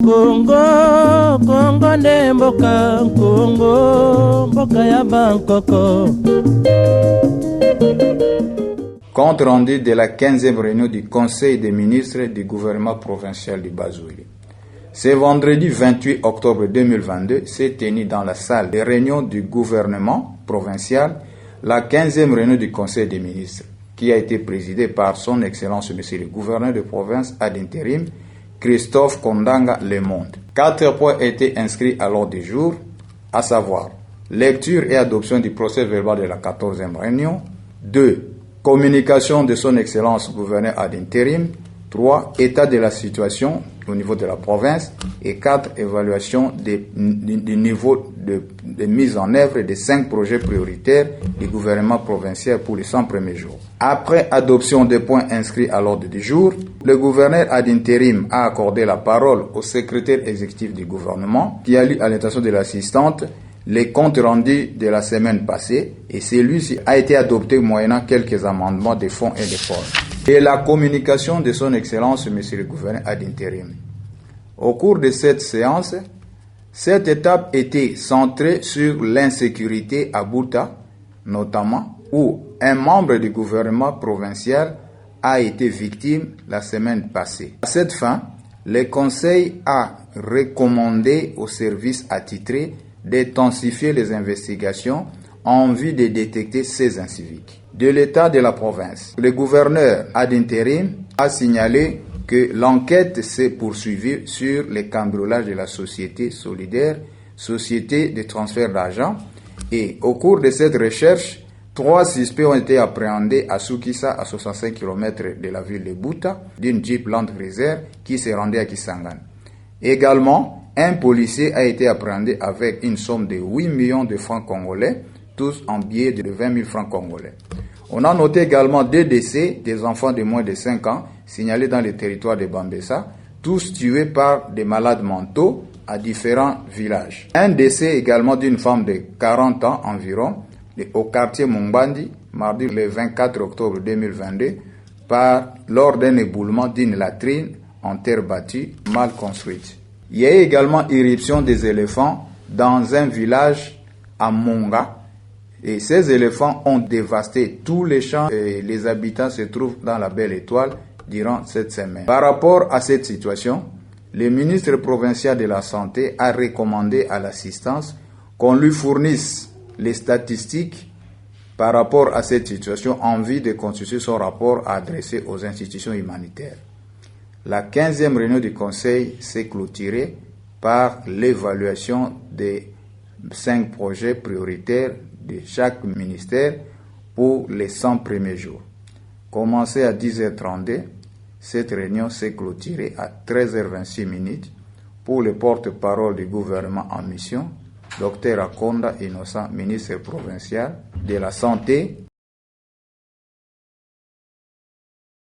Congo nde mboka, Congo mboka ya Bangkoko. Compte rendu de la 15e réunion du Conseil des ministres du gouvernement provincial du Bas-Ouili. Ce vendredi 28 octobre 2022 s'est tenu dans la salle de réunion du gouvernement provincial la 15e réunion du Conseil des ministres, qui a été présidée par son Excellence Monsieur le gouverneur de province ad intérim, Christophe Kondanga Lemonde. 4 points étaient inscrits à l'ordre du jour, à savoir lecture et adoption du procès verbal de la 14e réunion, 2. Communication de son Excellence gouverneur ad intérim, 3. État de la situation au niveau de la province et 4. Évaluation du niveau de mise en œuvre des 5 projets prioritaires du gouvernement provincial pour les 100 premiers jours. Après adoption des points inscrits à l'ordre du jour, le gouverneur ad intérim a accordé la parole au secrétaire exécutif du gouvernement qui a lu à l'intention de l'assistante les comptes rendus de la semaine passée et celui-ci a été adopté moyennant quelques amendements de fond et de forme. Et la communication de son Excellence Monsieur le gouverneur ad intérim. Au cours de cette séance, cette étape était centrée sur l'insécurité à Buta, notamment où un membre du gouvernement provincial a été victime la semaine passée. À cette fin, le Conseil a recommandé aux services attitrés d'intensifier les investigations en vue de détecter ces inciviques. De l'état de la province, le gouverneur ad intérim a signalé que l'enquête s'est poursuivie sur les cambriolages de la société solidaire, société de transfert d'argent, et au cours de cette recherche, 3 suspects ont été appréhendés à Soukissa, à 65 km de la ville de Buta, d'une Jeep Land Cruiser qui s'est rendue à Kisangani. Également, un policier a été appréhendé avec une somme de 8 millions de francs congolais, tous en billets de 20 000 francs congolais. On a noté également 2 décès des enfants de moins de 5 ans signalés dans le territoire de Bambessa, tous tués par des malades mentaux à différents villages. Un décès également d'une femme de 40 ans environ au quartier Mungbandi, mardi le 24 octobre 2022, lors d'un éboulement d'une latrine en terre battue mal construite. Il y a également irruption des éléphants dans un village à Monga. Et ces éléphants ont dévasté tous les champs et les habitants se trouvent dans la Belle Étoile durant cette semaine. Par rapport à cette situation, le ministre provincial de la Santé a recommandé à l'assistance qu'on lui fournisse les statistiques par rapport à cette situation en vue de constituer son rapport à adresser aux institutions humanitaires. La 15e réunion du Conseil s'est clôturée par l'évaluation des 5 projets prioritaires de chaque ministère pour les 100 premiers jours. Commencée à 10h32, cette réunion s'est clôturée à 13h26 pour le porte-parole du gouvernement en mission, Dr Akonda Innocent, ministre provincial de la Santé,